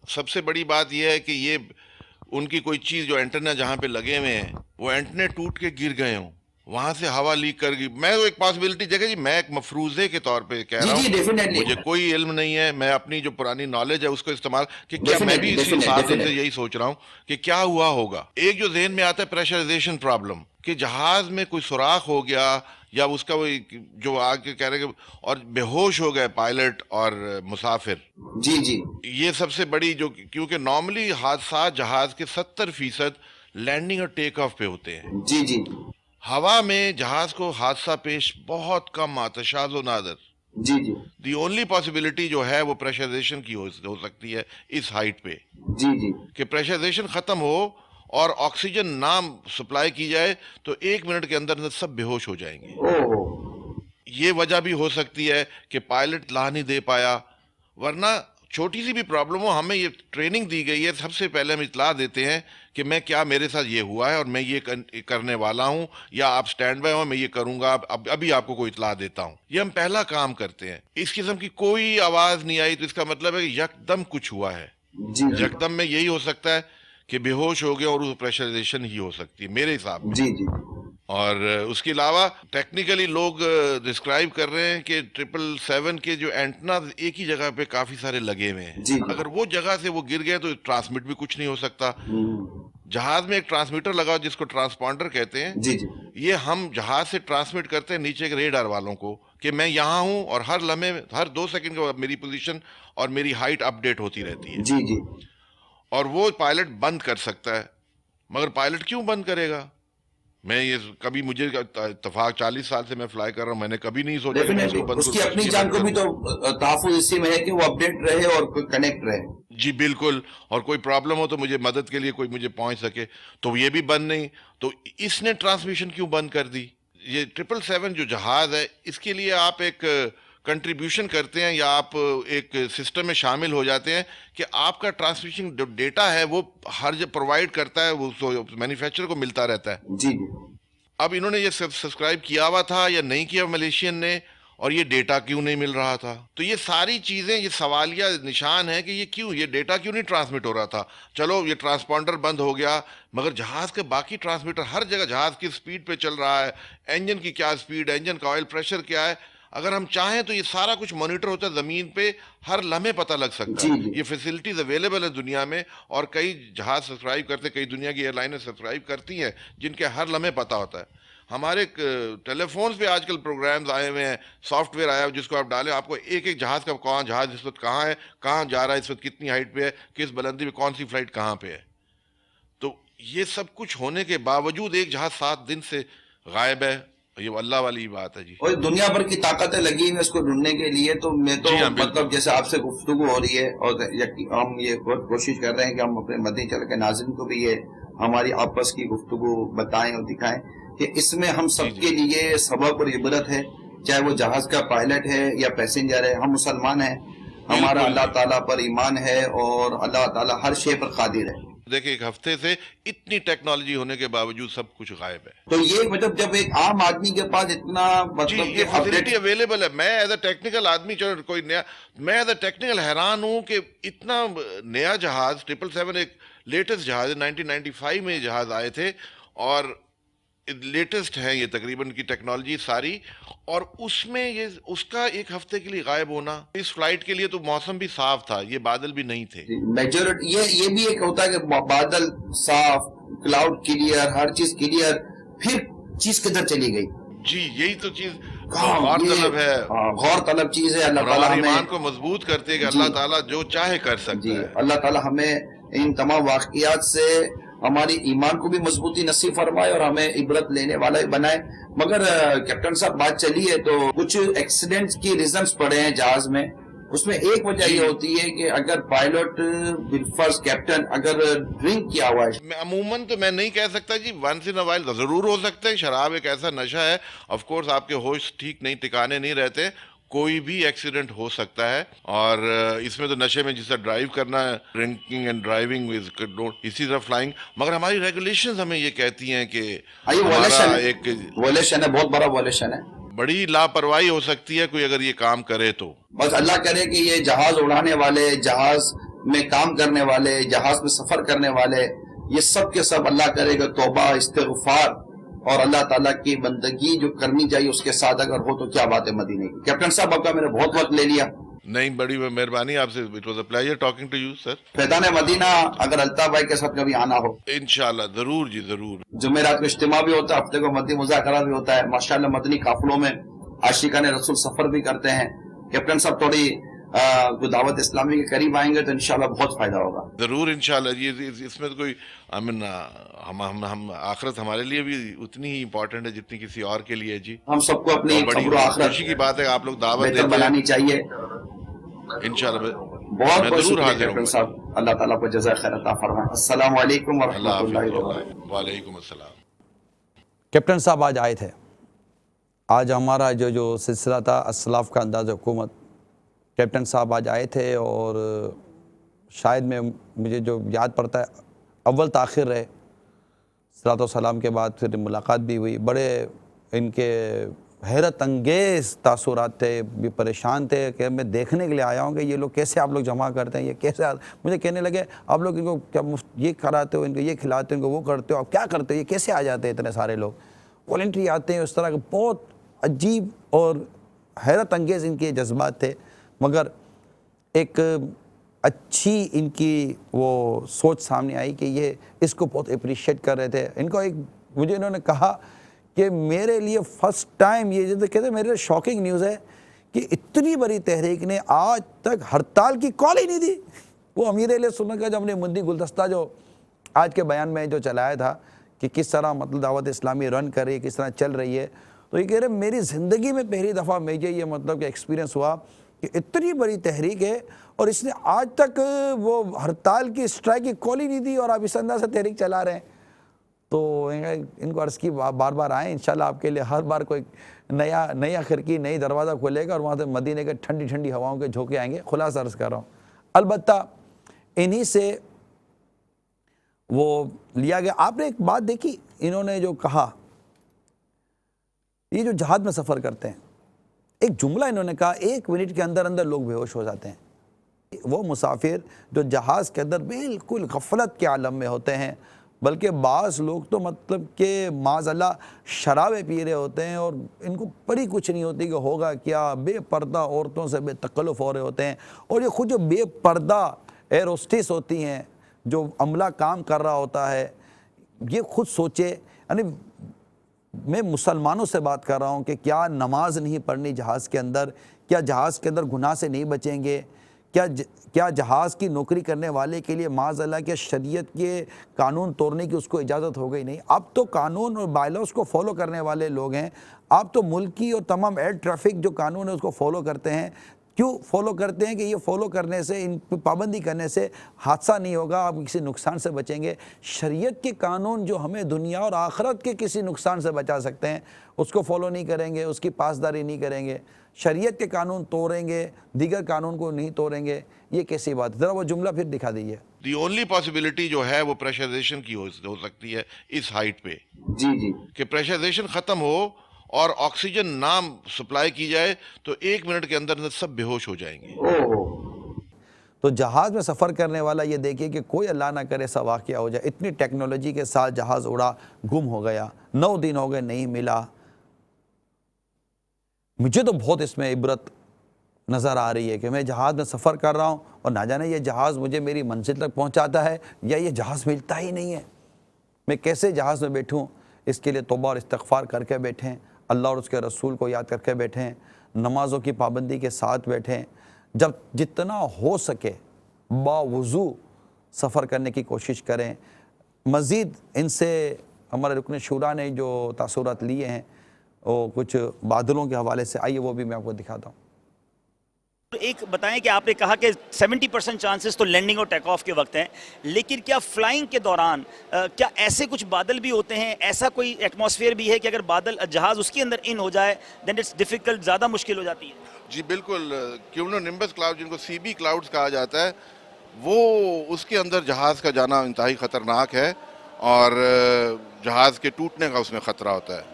سب سے بڑی بات یہ ہے کہ یہ ان کی کوئی چیز جو اینٹنا جہاں پہ لگے ہوئے ہیں وہ اینٹنے ٹوٹ کے گر گئے ہوں, وہاں سے ہوا لیک کر گئی. میں ایک پاسبلٹی دیکھیں جی, میں ایک مفروضے کے طور پہ کہہ رہا ہوں, مجھے کوئی علم نہیں ہے, میں اپنی جو پرانی نالج ہے اس کو استعمال کہ کیا میں بھی اسی ساتھ سے یہی سوچ رہا ہوں کہ کیا ہوا ہوگا. ایک جو ذہن میں آتا ہے پریشرائزیشن پرابلم, کہ جہاز میں کوئی سوراخ ہو گیا, یا اس کا وہ جو آگے کہہ رہے کہ اور بے ہوش ہو گئے پائلٹ اور مسافر. جی جی, یہ سب سے بڑی جو, کیونکہ نارملی حادثات جہاز کے 70% لینڈنگ اور ٹیک آف پہ ہوتے ہیں. جی جی, ہوا میں جہاز کو حادثہ پیش بہت کم آتا, شاذ و نادر. جی جی, دی اونلی پاسبلٹی جو ہے وہ پریشرائزیشن کی ہو سکتی ہے اس ہائٹ پہ. جی جی, کہ پریشرائزیشن ختم ہو اور آکسیجن نہ سپلائی کی جائے تو 1 منٹ کے اندر سب بے ہوش ہو جائیں گے. یہ وجہ بھی ہو سکتی ہے کہ پائلٹ لا نہیں دے پایا, ورنہ چھوٹی سی بھی پرابلم ہو, ہمیں یہ ٹریننگ دی گئی ہے, سب سے پہلے ہم اطلاع دیتے ہیں کہ میں کیا, میرے ساتھ یہ ہوا ہے اور میں یہ کرنے والا ہوں, یا آپ سٹینڈ بائی ہوں, میں یہ کروں گا, ابھی آپ کو کوئی اطلاع دیتا ہوں. یہ ہم پہلا کام کرتے ہیں. اس قسم کی کوئی آواز نہیں آئی تو اس کا مطلب ہے کہ یکدم کچھ ہوا ہے. یکدم میں یہی ہو سکتا ہے کہ بے ہوش ہو گیا, اور وہ پریشرائزیشن ہی ہو سکتی ہے میرے حساب میں. جی جی, اور اس کے علاوہ ٹیکنیکلی لوگ ڈسکرائب کر رہے ہیں کہ 777 کے جو اینٹنا ایک ہی جگہ پہ کافی سارے لگے ہوئے ہیں. جی, اگر وہ جگہ سے وہ گر گئے تو ٹرانسمٹ بھی کچھ نہیں ہو سکتا. جہاز میں ایک ٹرانسمیٹر لگا جس کو ٹرانسپونڈر کہتے ہیں. جی جی, یہ ہم جہاز سے ٹرانسمٹ کرتے ہیں نیچے کے ریڈار والوں کو کہ میں یہاں ہوں, اور ہر لمحے, ہر 2 سیکنڈ کے بعد میری پوزیشن اور میری ہائٹ اپ ڈیٹ ہوتی رہتی ہے. جی جی, اور وہ پائلٹ بند کر سکتا ہے. مگر پائلٹ کیوں بند کرے گا؟ میں یہ کبھی, مجھے اتفاق 40 سال سے میں فلائی کر رہا ہوں, میں نے کبھی نہیں سوچا کہ میں اس کو بند اس کی اپنی جان کو بھی تو تحفظ اسی میں ہے کہ وہ اپڈیٹ رہے اور کنیکٹ رہے. جی بالکل, اور کوئی پرابلم ہو تو مجھے مدد کے لیے کوئی مجھے پہنچ سکے. تو یہ بھی بند نہیں, تو اس نے ٹرانسمیشن کیوں بند کر دی؟ یہ 777 جو جہاز ہے, اس کے لیے آپ ایک کنٹریبیوشن کرتے ہیں, یا آپ ایک سسٹم میں شامل ہو جاتے ہیں کہ آپ کا ٹرانسمیشن جو ڈیٹا ہے وہ ہر جب پرووائڈ کرتا ہے, وہ مینوفیکچرر کو ملتا رہتا ہے. جی جی, اب انہوں نے یہ سبسکرائب کیا ہوا تھا یا نہیں کیا ملیشین نے, اور یہ ڈیٹا کیوں نہیں مل رہا تھا؟ تو یہ ساری چیزیں, یہ سوالیہ نشان ہے کہ یہ کیوں, یہ ڈیٹا کیوں نہیں ٹرانسمٹ ہو رہا تھا. چلو یہ ٹرانسپونڈر بند ہو گیا, مگر جہاز کے باقی ٹرانسمیٹر ہر جگہ, جہاز کی سپیڈ پہ چل رہا ہے, انجن کی کیا سپیڈ ہے, انجن کا آئل پریشر کیا ہے, اگر ہم چاہیں تو یہ سارا کچھ مانیٹر ہوتا ہے زمین پہ, ہر لمحے پتہ لگ سکتا ہے. یہ فیسلٹیز اویلیبل ہے دنیا میں, اور کئی جہاز سبسکرائب کرتے, کئی دنیا کی ایئر لائنیں سبسکرائب کرتی ہیں جن کے ہر لمحے پتہ ہوتا ہے. ہمارے ٹیلی فونز پہ آج کل پروگرامز آئے ہوئے ہیں, سافٹ ویئر آیا ہے جس کو آپ ڈالیں, آپ کو ایک ایک جہاز کا کون جہاز اس وقت کہاں ہے, کہاں جا رہا ہے اس وقت, کتنی ہائٹ پہ ہے, کس بلندی پہ, کون سی فلائٹ کہاں پہ ہے. تو یہ سب کچھ ہونے کے باوجود ایک جہاز 7 دن سے غائب ہے, یہ اللہ والی بات ہے جی. اور دنیا بھر کی طاقتیں لگی ہیں اس کو ڈھونڈنے کے لیے. تو میں تو جی ہاں, بالکل. مطلب جیسے آپ سے گفتگو ہو رہی ہے اور ہم یہ کوشش کر رہے ہیں کہ ہم اپنے مدنی چینل کے ناظرین کو بھی یہ ہماری آپس کی گفتگو بتائیں اور دکھائیں کہ اس میں ہم سب کے لیے سبق اور عبرت ہے, چاہے وہ جہاز کا پائلٹ ہے یا پیسنجر ہے. ہم مسلمان ہیں, ہمارا اللہ تعالیٰ پر ایمان ہے اور اللہ تعالیٰ ہر شے پر قادر ہے. دیکھیں ایک ہفتے سے اتنی ٹیکنالوجی ہونے کے باوجود سب کچھ غائب ہے. تو یہ مطلب جب ایک عام آدمی کے پاس اتنا جی مطلب یہ فیسلٹی اویلیبل ہے, میں ایز اے ٹیکنیکل آدمی چلو کوئی نیا, میں ایز اے ٹیکنیکل حیران ہوں کہ اتنا نیا جہاز 777 ایک لیٹسٹ جہاز ہے, 1995 میں یہ جہاز آئے تھے اور لیٹسٹ ہے یہ تقریباً کی ٹیکنالوجی ساری, اور اس میں یہ اس کا ایک ہفتے کے لیے غائب ہونا. اس فلائٹ کے لیے تو موسم بھی صاف تھا, یہ بادل بھی نہیں تھے. میجورٹی یہ بھی ایک ہوتا ہے کہ بادل صاف, کلاؤڈ کلیئر, ہر چیز کلیئر, پھر چیز کدھر چلی گئی. جی یہی تو چیز غور طلب ہے, غور طلب چیز ہے. اللہ تعالیٰ ہمارے ایمان کو مضبوط کرتے ہیں کہ اللہ تعالیٰ جو چاہے کر سکتا ہے. اللہ تعالیٰ ہمیں ان تمام واقعات سے ہماری ایمان کو بھی مضبوطی نصیب فرمائے اور ہمیں عبرت لینے والا بھی بنائے. مگر کیپٹن صاحب بات چلی ہے تو کچھ ایکسیڈنٹس کی ریزنز پڑے ہیں جہاز میں. اس میں ایک وجہ یہ ہوتی ہے کہ اگر پائلٹ بالفرض کیپٹن اگر ڈرنک کیا ہوا ہے, عموماً تو میں نہیں کہہ سکتا جی, ونس ان وائل ضرور ہو سکتا ہے. شراب ایک ایسا نشہ ہے, آف کورس آپ کے ہوش ٹھیک نہیں, ٹھکانے نہیں رہتے, کوئی بھی ایکسیڈنٹ ہو سکتا ہے. اور اس میں تو نشے میں جس طرح ڈرائیو کرنا ہے, ڈرنکنگ اینڈ ڈرائیونگ اسی طرح فلائنگ, مگر ہماری ریگولیشنز ہمیں یہ کہتی ہیں کہ ہمارا ایک وائلیشن ہے, بہت بڑا وائلیشن ہے. بڑی لاپرواہی ہو سکتی ہے کوئی اگر یہ کام کرے تو. بس اللہ کرے کہ یہ جہاز اڑانے والے, جہاز میں کام کرنے والے, جہاز میں سفر کرنے والے, یہ سب کے سب اللہ کرے گا توبہ, استغفار اور اللہ تعالیٰ کی بندگی جو کرنی چاہیے اس کے ساتھ اگر ہو تو کیا بات ہے مدینے کی. کیپٹن صاحب آپ کا میں نے بہت وقت لے لیا. نہیں, بڑی مہربانی آپ سے. It was a pleasure talking to you sir. Faizan Madina اگر الطاف بھائی کے ساتھ کبھی آنا ہو انشاءاللہ ضرور جی ضرور. جمعرات کو اجتماع بھی ہوتا ہے, ہفتے کو مدنی مذاکرہ بھی ہوتا ہے. ماشاءاللہ مدنی قافلوں میں عاشقان رسول سفر بھی کرتے ہیں. کیپٹن صاحب تھوڑی دعوت اسلامی کے قریب آئیں گے تو انشاءاللہ بہت فائدہ ہوگا. ضرور انشاءاللہ. یہ اس میں تو کوئی ہم آخرت ہمارے لیے بھی اتنی ہی امپورٹنٹ ہے جتنی کسی اور کے لیے جی. ہم سب کو اپنی بڑی قبر و آخرت خوشی کی بات ہے آپ لوگ دعوت بہتر دیتے ہیں. بنانی چاہیے. انشاءاللہ بہت بہت ضرور شکریہ حاضر کیپٹن ہوں. صاحب, اللہ تعالیٰ کو جزائے خیر عطا فرمائے. السلام علیکم اللہ ورحمۃ حافظ. اللہ وبرکاتہ. وعلیکم السلام. کیپٹن صاحب آج آئے تھے. آج ہمارا جو سلسلہ تھا اسلاف کا انداز حکومت, کیپٹن صاحب آج آئے تھے اور شاید مجھے جو یاد پڑتا ہے اول تاخیر رہے. صلاۃ و سلام کے بعد پھر ملاقات بھی ہوئی. بڑے ان کے حیرت انگیز تاثرات تھے, بھی پریشان تھے کہ میں دیکھنے کے لیے آیا ہوں کہ یہ لوگ کیسے آپ لوگ جمع کرتے ہیں, یہ کیسے. مجھے کہنے لگے آپ لوگ ان کو کیا یہ کراتے ہو, ان کو یہ کھلاتے ہو, ان کو وہ کرتے ہو, آپ کیا کرتے ہو, یہ کیسے آ جاتے ہیں اتنے سارے لوگ والنٹری آتے ہیں. اس طرح کے بہت عجیب اور حیرت انگیز ان کے جذبات تھے, مگر ایک اچھی ان کی وہ سوچ سامنے آئی کہ یہ اس کو بہت اپریشیٹ کر رہے تھے. ان کو ایک مجھے انہوں نے کہا کہ میرے لیے فرسٹ ٹائم یہ جو کہتے ہیں میرے لیے شاکنگ نیوز ہے کہ اتنی بڑی تحریک نے آج تک ہڑتال کی کال ہی نہیں دی. وہ امیر علیہ سنت کا جو ہم نے مندی گلدستہ جو آج کے بیان میں جو چلایا تھا کہ کس طرح مطلب دعوت اسلامی رن کر رہی ہے, کس طرح چل رہی ہے, تو یہ کہہ رہے میری زندگی میں پہلی دفعہ مجھے یہ مطلب کہ ایکسپیرینس ہوا کہ اتنی بڑی تحریک ہے اور اس نے آج تک وہ ہڑتال کی اسٹرائک کی کال ہی نہیں دی اور آپ اس انداز سے تحریک چلا رہے ہیں. تو ان کو عرض کی بار بار آئیں, انشاءاللہ آپ کے لیے ہر بار کوئی نیا کھڑکی, نئی دروازہ کھلے گا اور وہاں سے مدینے کے ٹھنڈی ٹھنڈی ہواؤں کے جھونکے آئیں گے. خلاصہ عرض کر رہا ہوں. البتہ انہی سے وہ لیا گیا. آپ نے ایک بات دیکھی, انہوں نے جو کہا یہ جو جہاز میں سفر کرتے ہیں, ایک جملہ انہوں نے کہا 1 منٹ کے اندر اندر لوگ بے ہوش ہو جاتے ہیں. وہ مسافر جو جہاز کے اندر بالکل غفلت کے عالم میں ہوتے ہیں, بلکہ بعض لوگ تو مطلب کہ معاذ اللہ شرابیں پی رہے ہوتے ہیں اور ان کو پڑی کچھ نہیں ہوتی کہ ہوگا کیا, بے پردہ عورتوں سے بے تکلف ہو رہے ہوتے ہیں. اور یہ خود جو بے پردہ ایئر ہوسٹس ہوتی ہیں, جو عملہ کام کر رہا ہوتا ہے, یہ خود سوچے, یعنی میں مسلمانوں سے بات کر رہا ہوں کہ کیا نماز نہیں پڑھنی جہاز کے اندر؟ کیا جہاز کے اندر گناہ سے نہیں بچیں گے؟ کیا جہاز کی نوکری کرنے والے کے لیے معاذ اللہ کے شریعت کے قانون توڑنے کی اس کو اجازت ہو گئی نہیں؟ اب تو قانون اور بائی لاز کو فالو کرنے والے لوگ ہیں، آپ تو ملکی اور تمام ایئر ٹریفک جو قانون ہے اس کو فالو کرتے ہیں۔ کیوں فالو کرتے ہیں؟ کہ یہ فالو کرنے سے، ان پہ پابندی کرنے سے حادثہ نہیں ہوگا، آپ کسی نقصان سے بچیں گے۔ شریعت کے قانون جو ہمیں دنیا اور آخرت کے کسی نقصان سے بچا سکتے ہیں اس کو فالو نہیں کریں گے، اس کی پاسداری نہیں کریں گے، شریعت کے قانون توڑیں گے، دیگر قانون کو نہیں توڑیں گے، یہ کیسی بات ہے؟ ذرا وہ جملہ پھر دکھا دیجیے۔ دی اونلی پاسبلٹی جو ہے وہ پریشرائزیشن کی ہو سکتی ہے اس ہائٹ پہ، جی جی کہ پریشرائزیشن ختم ہو اور آکسیجن نہ سپلائی کی جائے تو 1 منٹ کے اندر سب بے ہوش ہو جائیں گے۔ تو جہاز میں سفر کرنے والا یہ دیکھیے کہ کوئی اللہ نہ کرے ایسا واقعہ ہو جائے، اتنی ٹیکنالوجی کے ساتھ جہاز اڑا، گم ہو گیا، 9 دن ہو گئے نہیں ملا۔ مجھے تو بہت اس میں عبرت نظر آ رہی ہے کہ میں جہاز میں سفر کر رہا ہوں اور نہ جانے یہ جہاز مجھے میری منزل تک پہنچاتا ہے یا یہ جہاز ملتا ہی نہیں ہے۔ میں کیسے جہاز میں بیٹھوں؟ اس کے لیے توبہ اور استغفار کر کے بیٹھیں، اللہ اور اس کے رسول کو یاد کر کے بیٹھیں، نمازوں کی پابندی کے ساتھ بیٹھیں، جب جتنا ہو سکے باوضو سفر کرنے کی کوشش کریں۔ مزید ان سے ہمارے رکن شورا نے جو تاثرات لیے ہیں وہ کچھ بادلوں کے حوالے سے، آئیے وہ بھی میں آپ کو دکھاتا ہوں۔ ایک بتائیں کہ آپ نے کہا کہ 70% چانسز تو لینڈنگ اور ٹیک آف کے وقت ہیں، لیکن کیا فلائنگ کے دوران کیا ایسے کچھ بادل بھی ہوتے ہیں، ایسا کوئی ایٹماسفیئر بھی ہے کہ اگر بادل جہاز اس کے اندر ان ہو جائے دین اٹس ڈیفیکلٹ، زیادہ مشکل ہو جاتی ہے؟ جی بالکل، کیومولو نمبس کلاؤڈ جن کو سی بی کلاؤڈز کہا جاتا ہے، وہ اس کے اندر جہاز کا جانا انتہائی خطرناک ہے اور جہاز کے ٹوٹنے کا اس میں خطرہ ہوتا ہے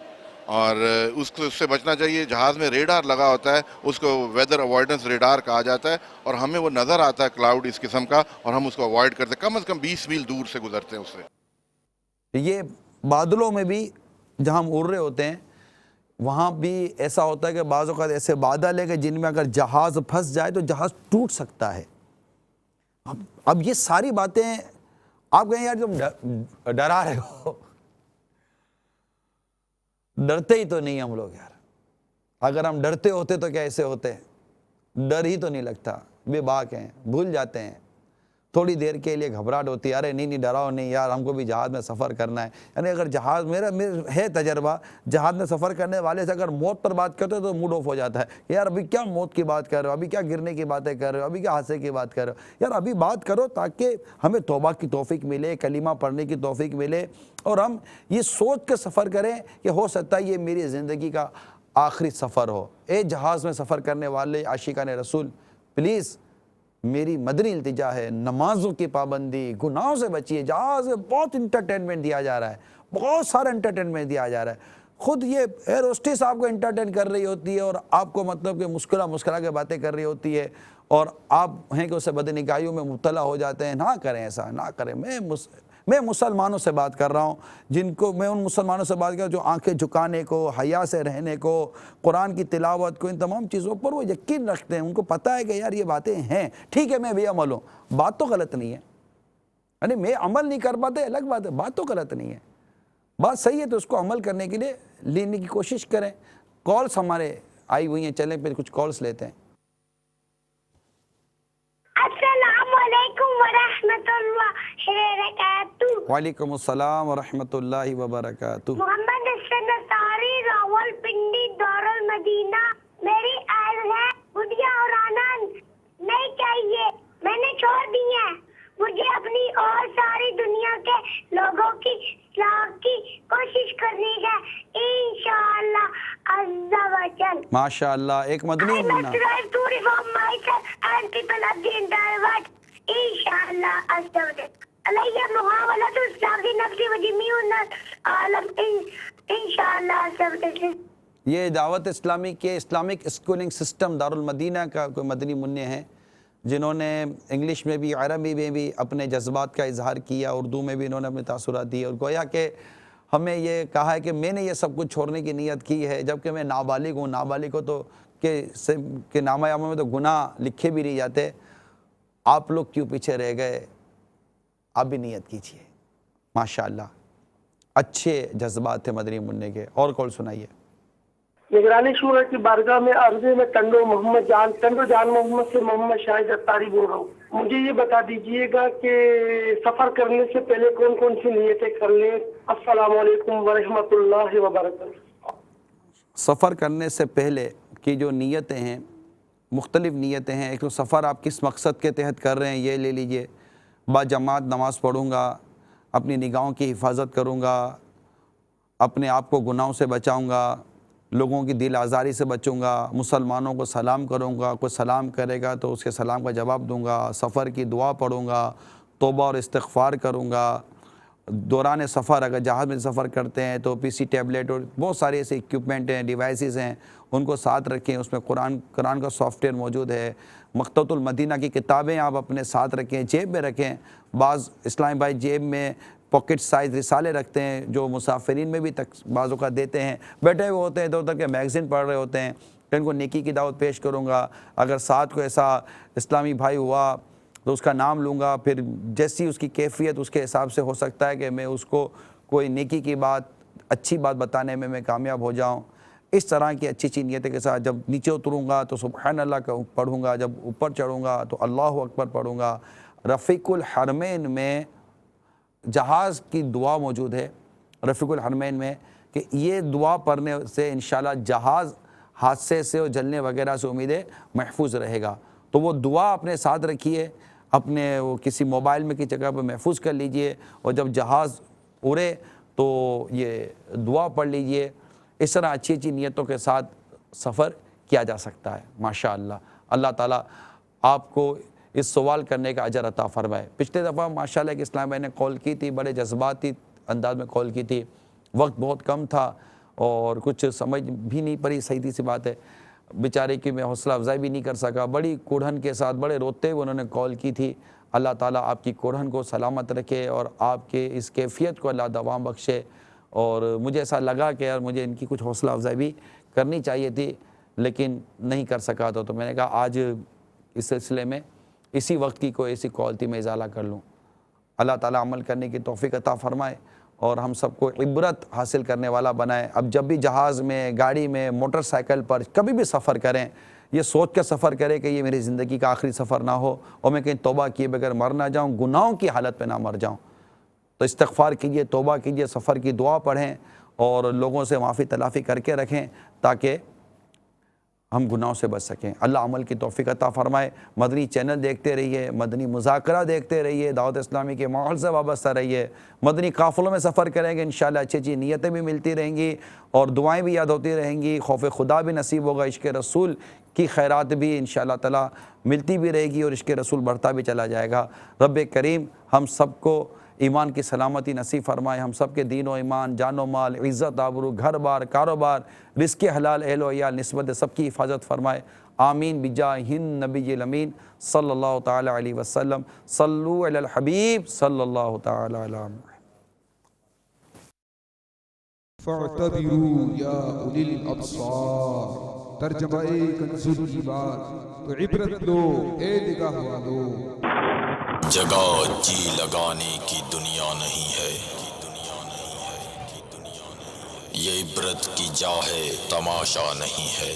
اور اس سے بچنا چاہیے۔ جہاز میں ریڈار لگا ہوتا ہے، اس کو ویدر اوائڈنس ریڈار کہا جاتا ہے اور ہمیں وہ نظر آتا ہے کلاؤڈ اس قسم کا اور ہم اس کو اوائڈ کرتے ہیں، کم از کم 20 میل دور سے گزرتے ہیں اس سے۔ یہ بادلوں میں بھی جہاں ہم اڑ رہے ہوتے ہیں وہاں بھی ایسا ہوتا ہے کہ بعض اوقات ایسے بادل ہے کہ جن میں اگر جہاز پھنس جائے تو جہاز ٹوٹ سکتا ہے۔ اب یہ ساری باتیں آپ کہیں یار تم ڈرا رہے ہو، ڈرتے ہی تو نہیں ہم لوگ یار۔ اگر ہم ڈرتے ہوتے تو کیسے ہوتے؟ ڈر ہی تو نہیں لگتا، بے باک ہیں، بھول جاتے ہیں، تھوڑی دیر کے لیے گھبراہٹ ہوتی ہے، ارے نہیں ڈراؤ نہیں یار، ہم کو بھی جہاز میں سفر کرنا ہے۔ یعنی اگر جہاز میرا ہے تجربہ، جہاز میں سفر کرنے والے سے اگر موت پر بات کرتے ہو تو موڈ آف ہو جاتا ہے کہ یار ابھی کیا موت کی بات کر رہے ہو، ابھی کیا گرنے کی باتیں کر رہے ہو، ابھی کیا حادثے کی بات کر رہے ہو، یار ابھی بات کرو تاکہ ہمیں توبہ کی توفیق ملے، کلمہ پڑھنے کی توفیق ملے اور ہم یہ سوچ کے سفر کریں کہ ہو سکتا ہے یہ میری زندگی کا آخری سفر ہو۔ اے جہاز میں سفر کرنے والے عاشقان رسول، پلیز میری مدنی التجا ہے، نمازوں کی پابندی، گناہوں سے بچیے۔ جہاز میں بہت انٹرٹینمنٹ دیا جا رہا ہے، بہت سارا انٹرٹینمنٹ دیا جا رہا ہے۔ خود یہ ایئر ہوسٹس آپ کو انٹرٹین کر رہی ہوتی ہے اور آپ کو مطلب کہ مسکرا کے باتیں کر رہی ہوتی ہے اور آپ ہیں کہ اسے بدنگاہیوں میں مبتلا ہو جاتے ہیں۔ نہ کریں ایسا، نہ کریں۔ میں مسلمانوں سے بات کر رہا ہوں، جن کو میں ان مسلمانوں سے بات کر رہا ہوں جو آنکھیں جھکانے کو، حیا سے رہنے کو، قرآن کی تلاوت کو، ان تمام چیزوں پر وہ یقین رکھتے ہیں۔ ان کو پتہ ہے کہ یار یہ باتیں ہیں، ٹھیک ہے میں بے عمل ہوں، بات تو غلط نہیں ہے، یعنی میں عمل نہیں کر پاتے الگ بات ہے، بات تو غلط نہیں ہے، بات صحیح ہے، تو اس کو عمل کرنے کے لیے لینے کی کوشش کریں۔ کالس ہمارے آئی ہوئی ہیں، چلیں پھر کچھ کالس لیتے ہیں۔ السلام علیکم ورحمۃ اللہ وبرکاتہ۔ وعلیکم السلام ورحمۃ اللہ وبرکاتہ۔ محمد حسن انصاری، راول پنڈی، دارالمدینہ۔ میری عرض ہے گڈیا اور آنند نہیں چاہیے، میں نے چھوڑ دی ہیں۔ مجھے اپنی اور ساری دنیا کے لوگوں کی اصلاح کی کوشش کرنی ہے انشاءاللہ عز و جل۔ ماشاء اللہ، ایک مدنی I must strive to reform myself and people of the entire world. Inshallah, Azawajal. Alayya muhawalat al-Islami nafsi wa jami'un alam Inshallah, Azawajal. یہ دعوت اسلامی کے اسلامک اسکولنگ سسٹم دارالمدینہ کا کوئی مدنی منع ہیں جنہوں نے انگلش میں بھی عربی میں بھی اپنے جذبات کا اظہار کیا، اردو میں بھی انہوں نے اپنے تاثرات دیے اور گویا کہ ہمیں یہ کہا ہے کہ میں نے یہ سب کچھ چھوڑنے کی نیت کی ہے جبکہ میں نابالغ ہوں۔ نابالغ ہو تو کہ نامہ اعمال میں تو گناہ لکھے بھی نہیں جاتے، آپ لوگ کیوں پیچھے رہ گئے؟ آپ بھی نیت کیجئے۔ ماشاءاللہ اچھے جذبات تھے مدنی منع کے. اور کال سنائیے. نگرانی شورا کی بارگاہ میں عرضے میں ٹنڈو جان محمد سے محمد شاہد اتاری بول رہا ہوں. مجھے یہ بتا دیجئے گا کہ سفر کرنے سے پہلے کون کون سی نیتیں کر لیں. السلام علیکم ورحمۃ اللہ وبرکاتہ. سفر کرنے سے پہلے کی جو نیتیں ہیں مختلف نیتیں ہیں. ایک تو سفر آپ کس مقصد کے تحت کر رہے ہیں یہ لے لیجئے. با جماعت نماز پڑھوں گا, اپنی نگاہوں کی حفاظت کروں گا, اپنے آپ کو گناہوں سے بچاؤں گا, لوگوں کی دل آزاری سے بچوں گا, مسلمانوں کو سلام کروں گا, کوئی سلام کرے گا تو اس کے سلام کا جواب دوں گا, سفر کی دعا پڑھوں گا, توبہ اور استغفار کروں گا. دوران سفر اگر جہاز میں سفر کرتے ہیں تو PC ٹیبلیٹ اور بہت سارے ایسے ایکوپمنٹ ہیں, ڈیوائسز ہیں, ان کو ساتھ رکھیں. اس میں قرآن کا سافٹ ویئر موجود ہے. مکتبۃ المدینہ کی کتابیں آپ اپنے ساتھ رکھیں, جیب میں رکھیں. بعض اسلامی بھائی جیب میں پاکٹ سائز رسالے رکھتے ہیں جو مسافرین میں بھی بعض اوقات دیتے ہیں. بیٹھے ہوئے ہوتے ہیں ادھر ادھر کے میگزین پڑھ رہے ہوتے ہیں, کہ ان کو نیکی کی دعوت پیش کروں گا. اگر ساتھ کو ایسا اسلامی بھائی ہوا تو اس کا نام لوں گا. پھر جیسی اس کی کیفیت اس کے حساب سے ہو سکتا ہے کہ میں اس کو کوئی نیکی کی بات, اچھی بات بتانے میں کامیاب ہو جاؤں. اس طرح کی اچھی اچھی نیتیں کے ساتھ جب نیچے اتروں گا تو سبحان اللہ کا پڑھوں گا, جب اوپر چڑھوں گا تو اللہ اکبر پڑھوں گا. رفیق الحرمین میں جہاز کی دعا موجود ہے, رفیق الحرمین میں, کہ یہ دعا پڑھنے سے انشاءاللہ جہاز حادثے سے اور جلنے وغیرہ سے امیدیں محفوظ رہے گا. تو وہ دعا اپنے ساتھ رکھیے, اپنے وہ کسی موبائل میں کی جگہ پہ محفوظ کر لیجئے, اور جب جہاز اڑے تو یہ دعا پڑھ لیجئے. اس طرح اچھی اچھی نیتوں کے ساتھ سفر کیا جا سکتا ہے. ماشاءاللہ اللہ تعالیٰ آپ کو اس سوال کرنے کا اجر عطا فرمائے. پچھلے دفعہ ماشاءاللہ ایک اسلام بھائی نے کال کی تھی, بڑے جذباتی انداز میں کال کی تھی, وقت بہت کم تھا اور کچھ سمجھ بھی نہیں پڑی. سیدھی سی بات ہے, بیچارے کی میں حوصلہ افزائی بھی نہیں کر سکا. بڑی کوڑھن کے ساتھ بڑے روتے ہوئے انہوں نے کال کی تھی. اللہ تعالیٰ آپ کی کوڑھن کو سلامت رکھے اور آپ کے اس کیفیت کو اللہ دوام بخشے. اور مجھے ایسا لگا کہ یار مجھے ان کی کچھ حوصلہ افزائی بھی کرنی چاہیے تھی, لیکن نہیں کر سکا. تو میں نے کہا آج اس سلسلے میں اسی وقت کی کوئی ایسی کال تھی میں ازالہ کر لوں. اللہ تعالیٰ عمل کرنے کی توفیق عطا فرمائے اور ہم سب کو عبرت حاصل کرنے والا بنائے. اب جب بھی جہاز میں, گاڑی میں, موٹر سائیکل پر کبھی بھی سفر کریں, یہ سوچ کر سفر کریں کہ یہ میری زندگی کا آخری سفر نہ ہو اور میں کہیں توبہ کیے بغیر مر نہ جاؤں, گناہوں کی حالت پہ نہ مر جاؤں. تو استغفار کیجئے, توبہ کیجئے, سفر کی دعا پڑھیں اور لوگوں سے معافی تلافی کر کے رکھیں تاکہ ہم گناہوں سے بچ سکیں. اللہ عمل کی توفیق عطا فرمائے. مدنی چینل دیکھتے رہیے, مدنی مذاکرہ دیکھتے رہیے, دعوت اسلامی کے ماحول سے وابستہ رہیے. مدنی قافلوں میں سفر کریں گے انشاءاللہ اچھی اچھی نیتیں بھی ملتی رہیں گی اور دعائیں بھی یاد ہوتی رہیں گی, خوف خدا بھی نصیب ہوگا, عشق رسول کی خیرات بھی انشاءاللہ تعالیٰ ملتی بھی رہے گی اور عشق رسول بڑھتا بھی چلا جائے گا. رب کریم ہم سب کو ایمان کی سلامتی نصیب فرمائے, ہم سب کے دین و ایمان, جان و مال, عزت آبرو, گھر بار, کاروبار, رزق حلال, اہل و عیال, نسبت سب کی حفاظت فرمائے. آمین بجاہ النبی الامین صلی اللہ تعالی علیہ وسلم. صلو علی الحبیب صلی اللہ تعالی علیہ وسلم. فاعتبروا یا اولی الابصار. ترجمہ کنز الایمان, تو عبرت لو اے نگاہ والو. جگہ جی لگانے کی دنیا نہیں ہے, یہ عبرت کی جا ہے, تماشا نہیں ہے.